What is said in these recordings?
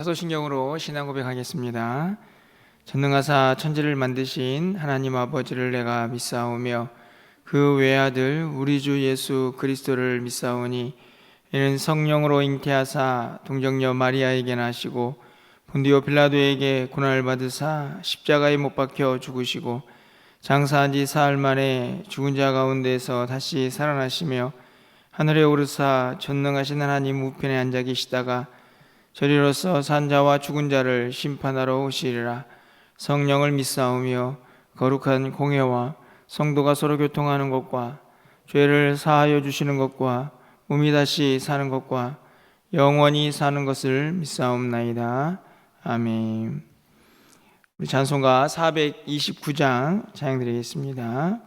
사도신경으로 신앙 고백하겠습니다. 전능하사 천지를 만드신 하나님 아버지를 내가 믿사오며 그 외아들 우리 주 예수 그리스도를 믿사오니 이는 성령으로 잉태하사 동정녀 마리아에게 나시고 본디오 빌라도에게 고난을 받으사 십자가에 못 박혀 죽으시고 장사한 지 사흘 만에 죽은 자 가운데서 다시 살아나시며 하늘에 오르사 전능하신 하나님 우편에 앉아 계시다가 저리로서 산자와 죽은 자를 심판하러 오시리라. 성령을 믿사오며 거룩한 공회와 성도가 서로 교통하는 것과 죄를 사하여 주시는 것과 몸이 다시 사는 것과 영원히 사는 것을 믿사옵나이다. 아멘. 우리 찬송가 429장 찬양드리겠습니다.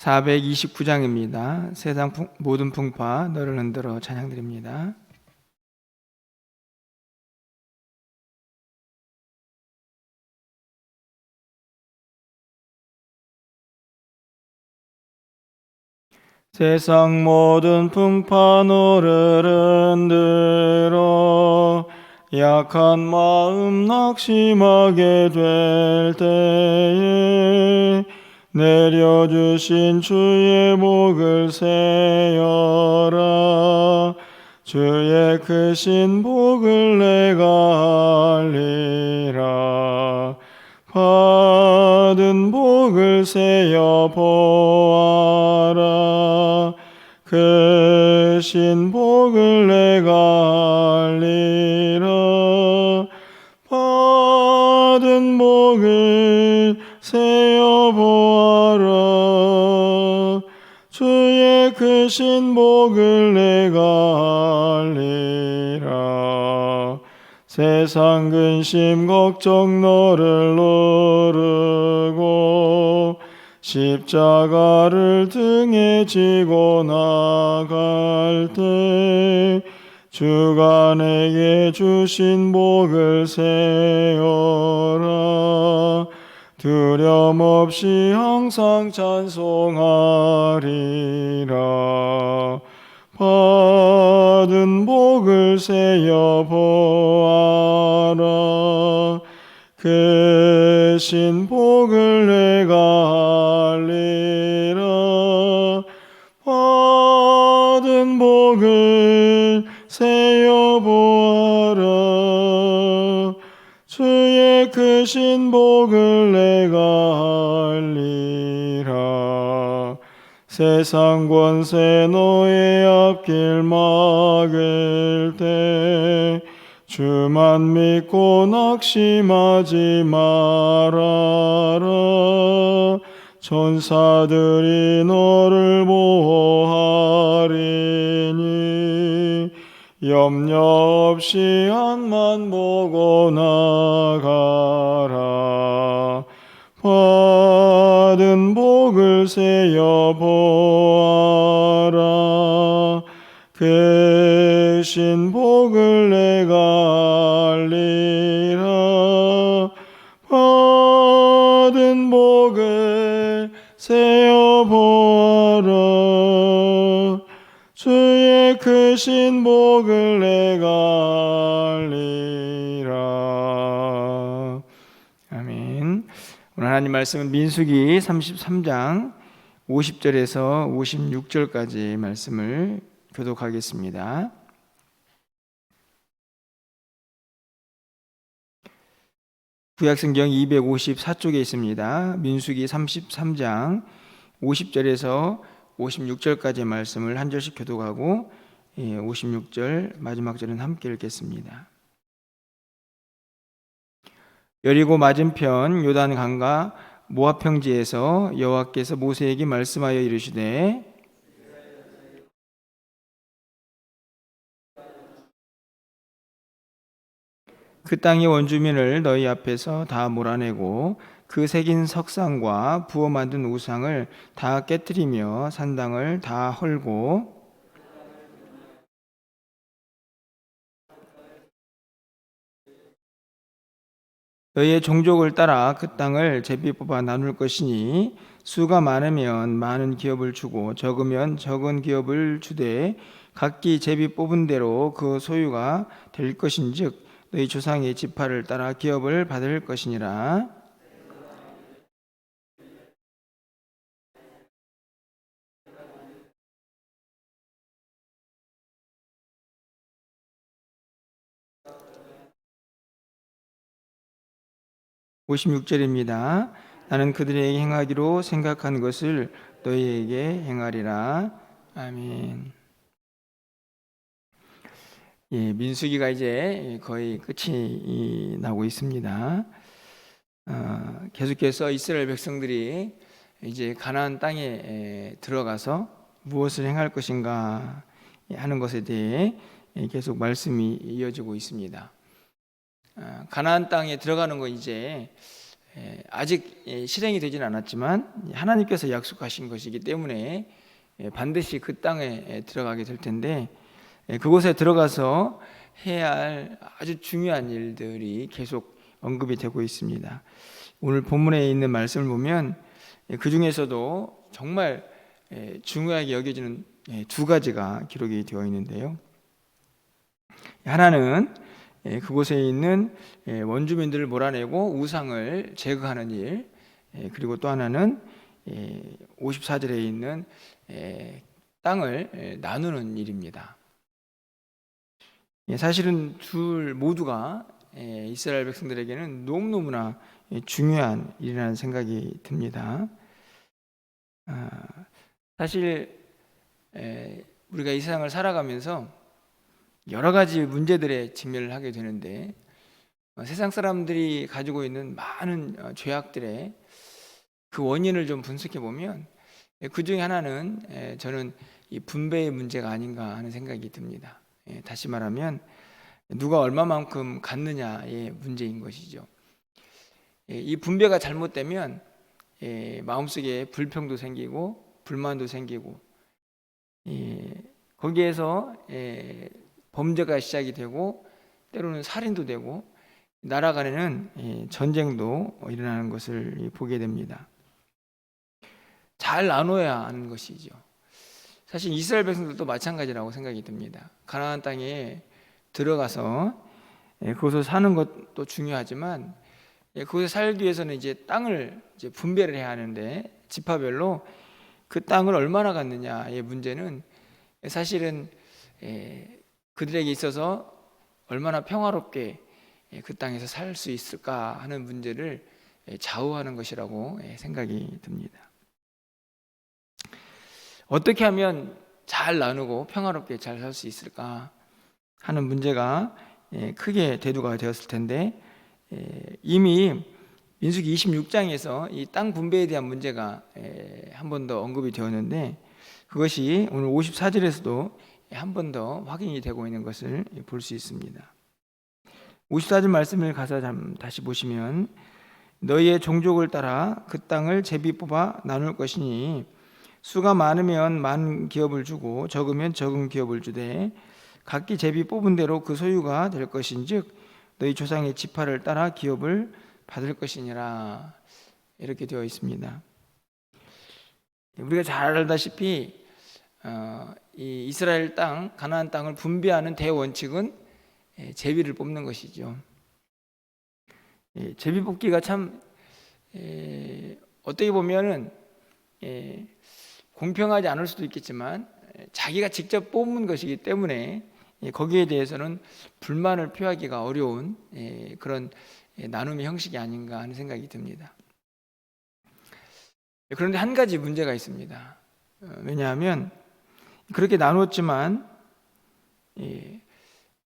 429장입니다. 세상 모든 풍파 너를 흔들어 찬양드립니다. 세상 모든 풍파 너를 흔들어 약한 마음 낙심하게 될 때에 내려주신 주의 복을 세어라. 주의 크신 복을 내가 알리라. 받은 복을 세어 보아라. 크신 복을 내가 알리라. 받은 복을 세어 보아라. 주의 크신 복을 내가 알리라. 세상 근심 걱정 너를 누르고 십자가를 등에 지고 나갈 때 주가 내게 주신 복을 세어라. 두려움 없이 항상 찬송하리라. 받은 복을 세어 보아라. 크신 복을 내가 알리라. 받은 복을 세어 보아라. 주의 크신 복을 내가 알리라. 세상 권세 너의 앞길 막을 때 주만 믿고 낙심하지 말아라. 천사들이 너를 보호하리니 염려 없이 앞만 보고 나가라. 받은 복을 세어 보아라. 크신 복을 내가 알리라. 받은 복을 세어 보아라. 주의 크신 복을 내가 알리라. 아멘. 오늘 하나님 말씀은 민수기 33장 50절에서 56절까지 말씀을 교독하겠습니다. 구약성경 254쪽에 있습니다. 민수기 33장 50절에서 56절까지의 말씀을 한 절씩 교독하고 56절 마지막 절은 함께 읽겠습니다. 여리고 맞은편 요단 강과 모압 평지에서 여호와께서 모세에게 말씀하여 이르시되 그 땅의 원주민을 너희 앞에서 다 몰아내고 그 새긴 석상과 부어 만든 우상을 다 깨뜨리며 산당을 다 헐고 너희의 종족을 따라 그 땅을 제비 뽑아 나눌 것이니 수가 많으면 많은 기업을 주고 적으면 적은 기업을 주되 각기 제비 뽑은 대로 그 소유가 될 것인즉 너희 조상의 지파를 따라 기업을 받을 것이니라. 56절입니다. 나는 그들에게 행하기로 생각한 것을 너희에게 행하리라. 아멘. 예, 민수기가 이제 거의 끝이 나고 있습니다. 계속해서 이스라엘 백성들이 이제 가나안 땅에 들어가서 무엇을 행할 것인가 하는 것에 대해 계속 말씀이 이어지고 있습니다. 가나안 땅에 들어가는 건 이제 아직 실행이 되지는 않았지만 하나님께서 약속하신 것이기 때문에 반드시 그 땅에 들어가게 될 텐데, 그곳에 들어가서 해야 할 아주 중요한 일들이 계속 언급이 되고 있습니다. 오늘 본문에 있는 말씀을 보면 그 중에서도 정말 중요하게 여겨지는 두 가지가 기록이 되어 있는데요. 하나는 그곳에 있는 원주민들을 몰아내고 우상을 제거하는 일, 그리고 또 하나는 54절에 있는 땅을 나누는 일입니다. 사실은 둘 모두가 이스라엘 백성들에게는 너무너무나 중요한 일이라는 생각이 듭니다. 사실 우리가 이 세상을 살아가면서 여러 가지 문제들에 직면을 하게 되는데, 세상 사람들이 가지고 있는 많은 죄악들의 그 원인을 좀 분석해 보면 그 중에 하나는 저는 이 분배의 문제가 아닌가 하는 생각이 듭니다. 다시 말하면 누가 얼마만큼 갖느냐의 문제인 것이죠. 이 분배가 잘못되면 마음속에 불평도 생기고 불만도 생기고, 거기에서 범죄가 시작이 되고 때로는 살인도 되고 나라 간에는 전쟁도 일어나는 것을 보게 됩니다. 잘 나눠야 하는 것이죠. 사실 이스라엘 백성들도 마찬가지라고 생각이 듭니다. 가나안 땅에 들어가서 그곳에 사는 것도 중요하지만 그곳에 살기 위해서는 이제 땅을 이제 분배를 해야 하는데, 지파별로 그 땅을 얼마나 갖느냐의 문제는 사실은 그들에게 있어서 얼마나 평화롭게 그 땅에서 살 수 있을까 하는 문제를 좌우하는 것이라고 생각이 듭니다. 어떻게 하면 잘 나누고 평화롭게 잘 살 수 있을까 하는 문제가 크게 대두가 되었을 텐데, 이미 민수기 26장에서 이 땅 분배에 대한 문제가 한 번 더 언급이 되었는데, 그것이 오늘 54절에서도 한 번 더 확인이 되고 있는 것을 볼 수 있습니다. 54절 말씀을 가서 다시 보시면, 너희의 종족을 따라 그 땅을 제비 뽑아 나눌 것이니 수가 많으면 많은 기업을 주고 적으면 적은 기업을 주되 각기 제비 뽑은 대로 그 소유가 될 것인즉 너희 조상의 지파를 따라 기업을 받을 것이니라. 이렇게 되어 있습니다. 우리가 잘 알다시피 이 이스라엘 땅, 가나안 땅을 분배하는 대원칙은 제비를 뽑는 것이죠. 제비 뽑기가 참 어떻게 보면은 공평하지 않을 수도 있겠지만 자기가 직접 뽑은 것이기 때문에 거기에 대해서는 불만을 표하기가 어려운 그런 나눔의 형식이 아닌가 하는 생각이 듭니다. 그런데 한 가지 문제가 있습니다. 왜냐하면 그렇게 나눴지만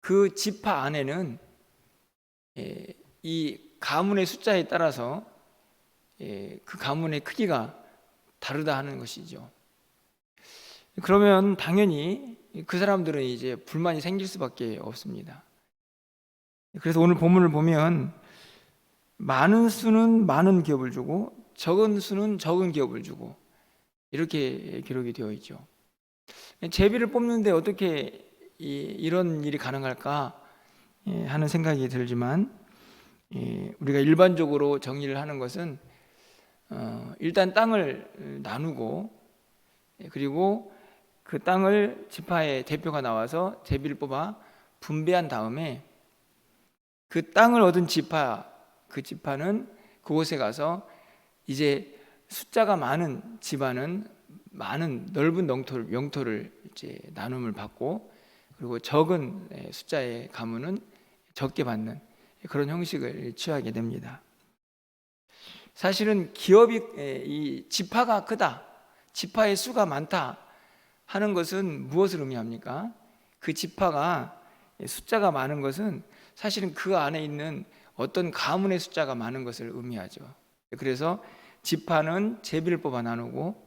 그 지파 안에는 이 가문의 숫자에 따라서 그 가문의 크기가 다르다 하는 것이죠. 그러면 당연히 그 사람들은 이제 불만이 생길 수밖에 없습니다. 그래서 오늘 본문을 보면 많은 수는 많은 기업을 주고 적은 수는 적은 기업을 주고 이렇게 기록이 되어 있죠. 제비를 뽑는데 어떻게 이런 일이 가능할까 하는 생각이 들지만, 우리가 일반적으로 정리를 하는 것은 일단 땅을 나누고 그리고 그 땅을 지파의 대표가 나와서 제비를 뽑아 분배한 다음에 그 땅을 얻은 지파, 그 지파는 그곳에 가서 이제 숫자가 많은 집안은 많은 넓은 영토를 이제 나눔을 받고, 그리고 적은 숫자의 가문은 적게 받는 그런 형식을 취하게 됩니다. 사실은 기업이 이 지파가 크다, 지파의 수가 많다 하는 것은 무엇을 의미합니까? 그 지파가 숫자가 많은 것은 사실은 그 안에 있는 어떤 가문의 숫자가 많은 것을 의미하죠. 그래서 지파는 제비를 뽑아 나누고,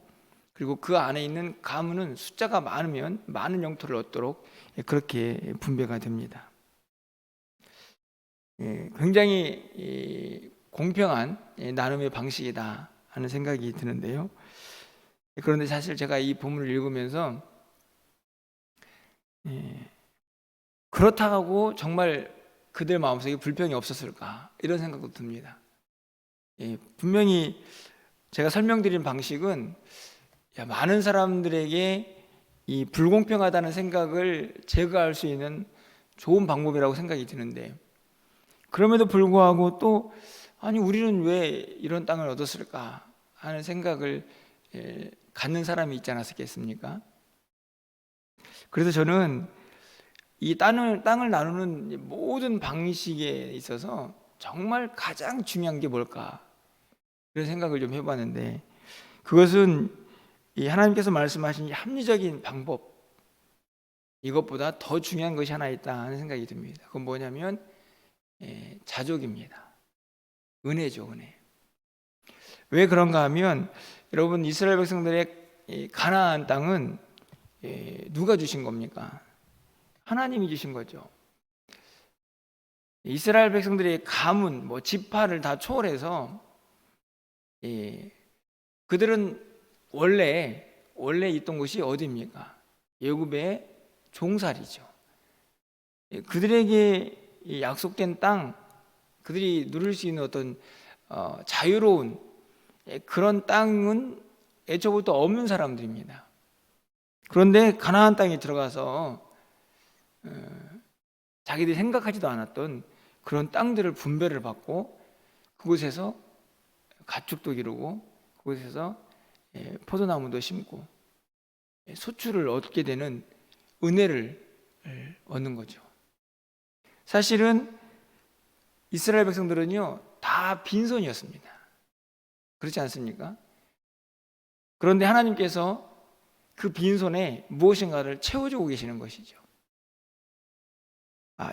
그리고 그 안에 있는 가문은 숫자가 많으면 많은 영토를 얻도록 그렇게 분배가 됩니다. 굉장히 공평한 나눔의 방식이다 하는 생각이 드는데요. 그런데 사실 제가 이 본문을 읽으면서 그렇다고 정말 그들 마음속에 불평이 없었을까, 이런 생각도 듭니다. 분명히 제가 설명드린 방식은 많은 사람들에게 이 불공평하다는 생각을 제거할 수 있는 좋은 방법이라고 생각이 드는데, 그럼에도 불구하고 또 아니 우리는 왜 이런 땅을 얻었을까 하는 생각을 갖는 사람이 있지 않았겠습니까? 그래서 저는 이 땅을 나누는 모든 방식에 있어서 정말 가장 중요한 게 뭘까, 이런 생각을 좀 해봤는데, 그것은 이 하나님께서 말씀하신 합리적인 방법, 이것보다 더 중요한 것이 하나 있다 하는 생각이 듭니다. 그건 뭐냐면 자족입니다. 은혜죠, 은혜. 왜 그런가 하면, 여러분, 이스라엘 백성들의 가나안 땅은 누가 주신 겁니까? 하나님이 주신 거죠. 이스라엘 백성들의 가문, 지파를 다 초월해서 그들은 원래 있던 곳이 어디입니까? 애굽의 종살이죠. 그들에게 약속된 땅, 그들이 누릴 수 있는 어떤 자유로운 그런 땅은 애초부터 없는 사람들입니다. 그런데 가나안 땅에 들어가서 자기들이 생각하지도 않았던 그런 땅들을 분배를 받고, 그곳에서 가축도 기르고, 그곳에서 포도나무도 심고 소출을 얻게 되는 은혜를 얻는 거죠. 사실은 이스라엘 백성들은요 다 빈손이었습니다. 그렇지 않습니까? 그런데 하나님께서 그 빈손에 무엇인가를 채워주고 계시는 것이죠.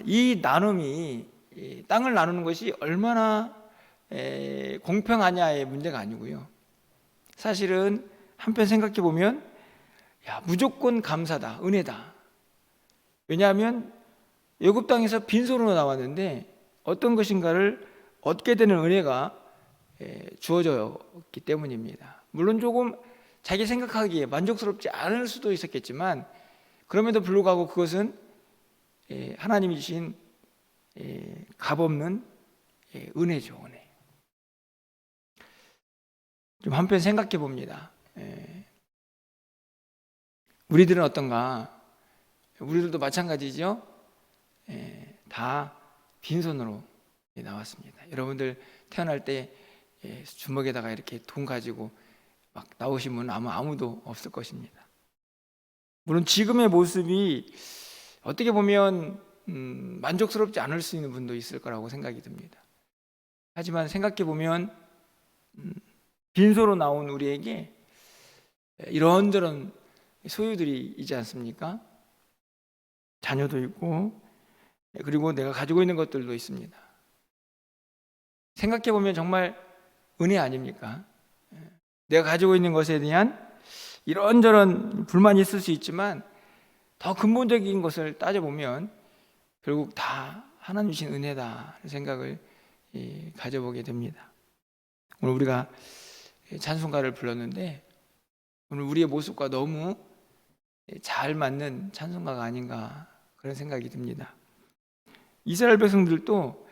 이 나눔이, 이 땅을 나누는 것이 얼마나 공평하냐의 문제가 아니고요, 사실은 한편 생각해 보면 무조건 감사다, 은혜다. 왜냐하면 애굽 땅에서 빈손으로 나왔는데 어떤 것인가를 얻게 되는 은혜가 주어졌기 때문입니다. 물론 조금 자기 생각하기에 만족스럽지 않을 수도 있었겠지만, 그럼에도 불구하고 그것은 하나님이 주신 값없는 은혜죠, 은혜. 좀 한편 생각해 봅니다. 우리들은 어떤가? 우리들도 마찬가지죠. 다 빈손으로 나왔습니다. 여러분들 태어날 때 주먹에다가 이렇게 돈 가지고 막 나오신 분은 아무도 없을 것입니다. 물론 지금의 모습이 어떻게 보면 만족스럽지 않을 수 있는 분도 있을 거라고 생각이 듭니다. 하지만 생각해 보면 빈손으로 나온 우리에게 이런저런 소유들이 있지 않습니까? 자녀도 있고, 그리고 내가 가지고 있는 것들도 있습니다. 생각해 보면 정말 은혜 아닙니까? 내가 가지고 있는 것에 대한 이런저런 불만이 있을 수 있지만, 더 근본적인 것을 따져보면 결국 다 하나님 주신 은혜다 생각을 가져보게 됩니다. 오늘 우리가 찬송가를 불렀는데, 오늘 우리의 모습과 너무 잘 맞는 찬송가가 아닌가, 그런 생각이 듭니다. 이스라엘 백성들도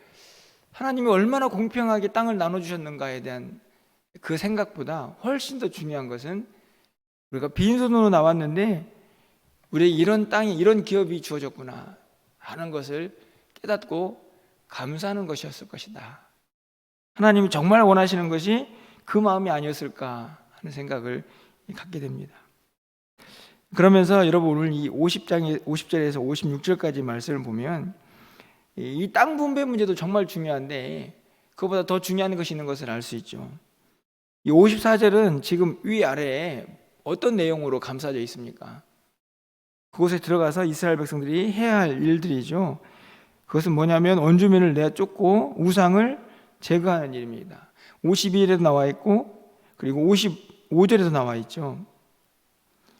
하나님이 얼마나 공평하게 땅을 나눠주셨는가에 대한 그 생각보다 훨씬 더 중요한 것은, 우리가 빈손으로 나왔는데 우리에게 이런 땅에 이런 기업이 주어졌구나 하는 것을 깨닫고 감사하는 것이었을 것이다. 하나님이 정말 원하시는 것이 그 마음이 아니었을까 하는 생각을 갖게 됩니다. 그러면서 여러분 오늘 이 50절에서 56절까지 말씀을 보면 이 땅 분배 문제도 정말 중요한데 그것보다 더 중요한 것이 있는 것을 알 수 있죠. 이 54절은 지금 위아래에 어떤 내용으로 감싸져 있습니까? 그곳에 들어가서 이스라엘 백성들이 해야 할 일들이죠. 그것은 뭐냐면 원주민을 내쫓고 우상을 제거하는 일입니다. 52절에도 나와 있고 그리고 55절에도 나와 있죠.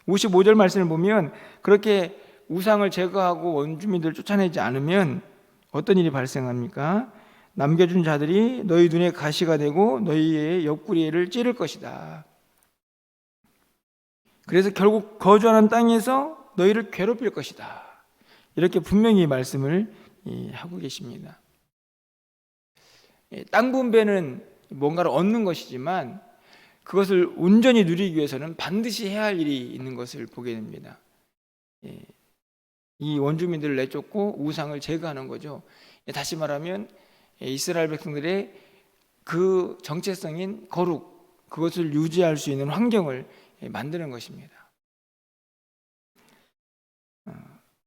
55절 말씀을 보면 그렇게 우상을 제거하고 원주민들을 쫓아내지 않으면 어떤 일이 발생합니까? 남겨준 자들이 너희 눈에 가시가 되고 너희의 옆구리를 찌를 것이다. 그래서 결국 거주하는 땅에서 너희를 괴롭힐 것이다. 이렇게 분명히 말씀을 하고 계십니다. 땅 분배는 뭔가를 얻는 것이지만 그것을 온전히 누리기 위해서는 반드시 해야 할 일이 있는 것을 보게 됩니다. 이 원주민들을 내쫓고 우상을 제거하는 거죠. 다시 말하면 이스라엘 백성들의 그 정체성인 거룩, 그것을 유지할 수 있는 환경을 만드는 것입니다.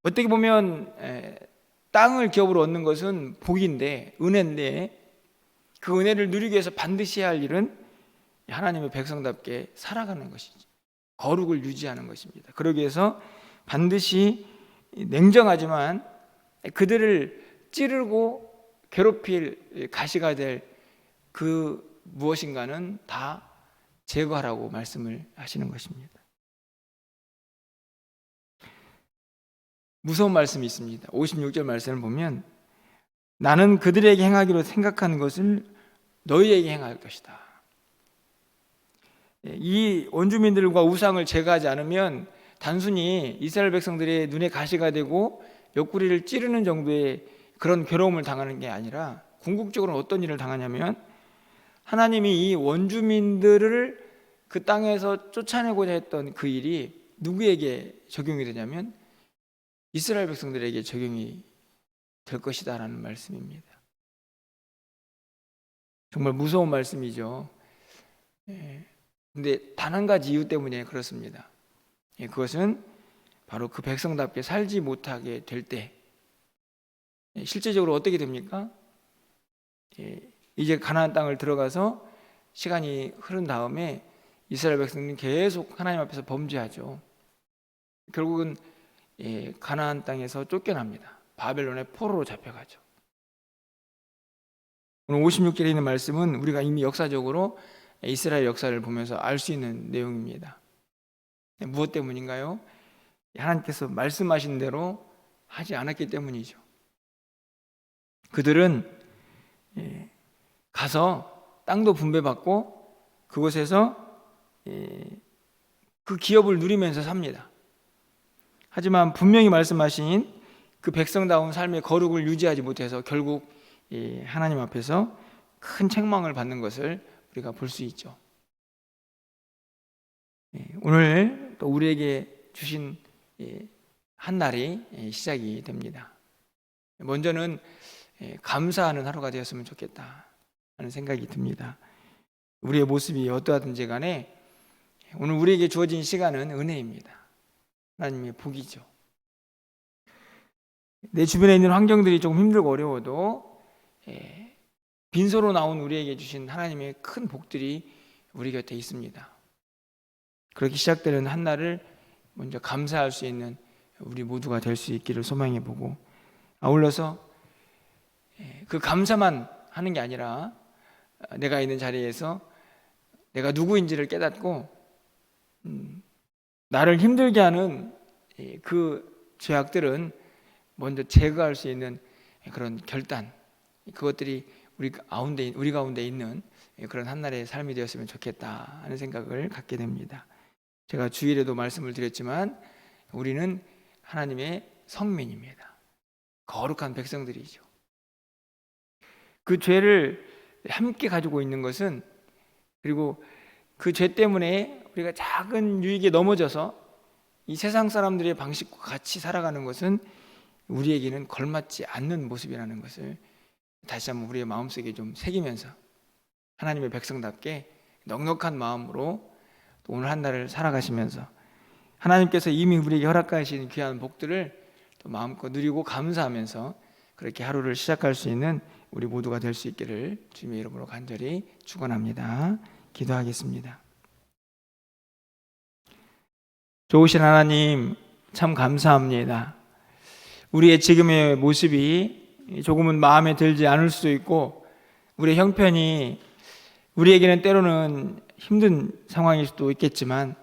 어떻게 보면 땅을 기업으로 얻는 것은 복인데, 은혜인데 그 은혜를 누리기 위해서 반드시 해야 할 일은 하나님의 백성답게 살아가는 것이죠. 거룩을 유지하는 것입니다. 그러기 위해서 반드시 냉정하지만 그들을 찌르고 괴롭힐 가시가 될 그 무엇인가는 다 제거하라고 말씀을 하시는 것입니다. 무서운 말씀이 있습니다. 56절 말씀을 보면 나는 그들에게 행하기로 생각한 것을 너희에게 행할 것이다. 이 원주민들과 우상을 제거하지 않으면 단순히 이스라엘 백성들의 눈에 가시가 되고 옆구리를 찌르는 정도의 그런 괴로움을 당하는 게 아니라 궁극적으로 어떤 일을 당하냐면 하나님이 이 원주민들을 그 땅에서 쫓아내고자 했던 그 일이 누구에게 적용이 되냐면 이스라엘 백성들에게 적용이 될 것이다 라는 말씀입니다. 정말 무서운 말씀이죠. 근데 단 한 가지 이유 때문에 그렇습니다. 그것은 바로 그 백성답게 살지 못하게 될 때 실제적으로 어떻게 됩니까? 이제 가나안 땅을 들어가서 시간이 흐른 다음에 이스라엘 백성은 계속 하나님 앞에서 범죄하죠. 결국은 가나안 땅에서 쫓겨납니다. 바벨론의 포로로 잡혀가죠. 오늘 56절에 있는 말씀은 우리가 이미 역사적으로 이스라엘 역사를 보면서 알 수 있는 내용입니다. 무엇 때문인가요? 하나님께서 말씀하신 대로 하지 않았기 때문이죠. 그들은 가서 땅도 분배받고 그곳에서 그 기업을 누리면서 삽니다. 하지만 분명히 말씀하신 그 백성다운 삶의 거룩을 유지하지 못해서 결국 하나님 앞에서 큰 책망을 받는 것을 우리가 볼 수 있죠. 오늘 또 우리에게 주신 한 날이 시작이 됩니다. 먼저는 감사하는 하루가 되었으면 좋겠다 하는 생각이 듭니다. 우리의 모습이 어떠하든지 간에 오늘 우리에게 주어진 시간은 은혜입니다. 하나님의 복이죠. 내 주변에 있는 환경들이 조금 힘들고 어려워도 빈소로 나온 우리에게 주신 하나님의 큰 복들이 우리 곁에 있습니다. 그렇게 시작되는 한 날을 먼저 감사할 수 있는 우리 모두가 될 수 있기를 소망해 보고, 아울러서 그 감사만 하는 게 아니라 내가 있는 자리에서 내가 누구인지를 깨닫고 나를 힘들게 하는 그 죄악들은 먼저 제거할 수 있는 그런 결단, 그것들이 우리 가운데 있는 그런 한날의 삶이 되었으면 좋겠다 하는 생각을 갖게 됩니다. 제가 주일에도 말씀을 드렸지만 우리는 하나님의 성민입니다. 거룩한 백성들이죠. 그 죄를 함께 가지고 있는 것은, 그리고 그 죄 때문에 우리가 작은 유익에 넘어져서 이 세상 사람들의 방식과 같이 살아가는 것은 우리에게는 걸맞지 않는 모습이라는 것을 다시 한번 우리의 마음속에 좀 새기면서 하나님의 백성답게 넉넉한 마음으로 또 오늘 한 달을 살아가시면서 하나님께서 이미 우리에게 허락하신 귀한 복들을 또 마음껏 누리고 감사하면서 그렇게 하루를 시작할 수 있는 우리 모두가 될 수 있기를 주님의 이름으로 간절히 축원합니다. 기도하겠습니다. 좋으신 하나님, 참 감사합니다. 우리의 지금의 모습이 조금은 마음에 들지 않을 수도 있고 우리의 형편이 우리에게는 때로는 힘든 상황일 수도 있겠지만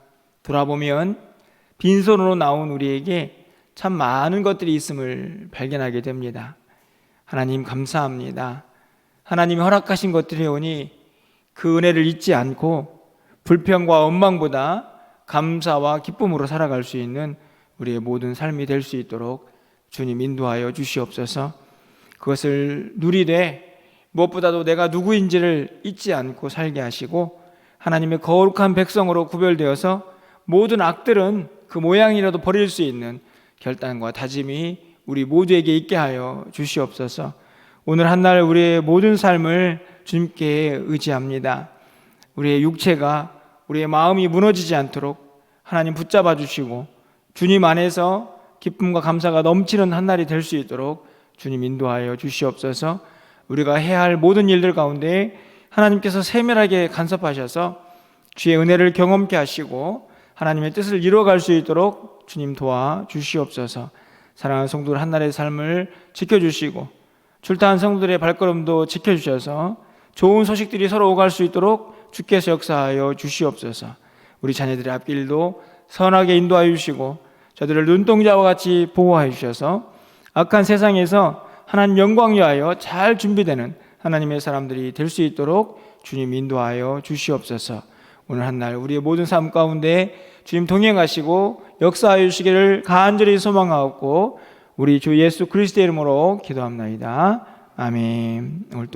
돌아보면 빈손으로 나온 우리에게 참 많은 것들이 있음을 발견하게 됩니다. 하나님 감사합니다. 하나님이 허락하신 것들이 오니 그 은혜를 잊지 않고 불평과 원망보다 감사와 기쁨으로 살아갈 수 있는 우리의 모든 삶이 될 수 있도록 주님 인도하여 주시옵소서. 그것을 누리되 무엇보다도 내가 누구인지를 잊지 않고 살게 하시고 하나님의 거룩한 백성으로 구별되어서 모든 악들은 그 모양이라도 버릴 수 있는 결단과 다짐이 우리 모두에게 있게 하여 주시옵소서. 오늘 한 날 우리의 모든 삶을 주님께 의지합니다. 우리의 육체가 우리의 마음이 무너지지 않도록 하나님 붙잡아 주시고 주님 안에서 기쁨과 감사가 넘치는 한 날이 될 수 있도록 주님 인도하여 주시옵소서. 우리가 해야 할 모든 일들 가운데 하나님께서 세밀하게 간섭하셔서 주의 은혜를 경험케 하시고 하나님의 뜻을 이루어갈 수 있도록 주님 도와 주시옵소서. 사랑하는 성도들 한날의 삶을 지켜주시고 출타한 성도들의 발걸음도 지켜주셔서 좋은 소식들이 서로 오갈 수 있도록 주께서 역사하여 주시옵소서. 우리 자녀들의 앞길도 선하게 인도하여 주시고 저들을 눈동자와 같이 보호하여 주셔서 악한 세상에서 하나님 영광 위하여 잘 준비되는 하나님의 사람들이 될 수 있도록 주님 인도하여 주시옵소서. 오늘 한 날 우리의 모든 삶 가운데 주님 동행하시고 역사하여 주시기를 간절히 소망하옵고 우리 주 예수 그리스도의 이름으로 기도합나이다. 아멘. 오늘 또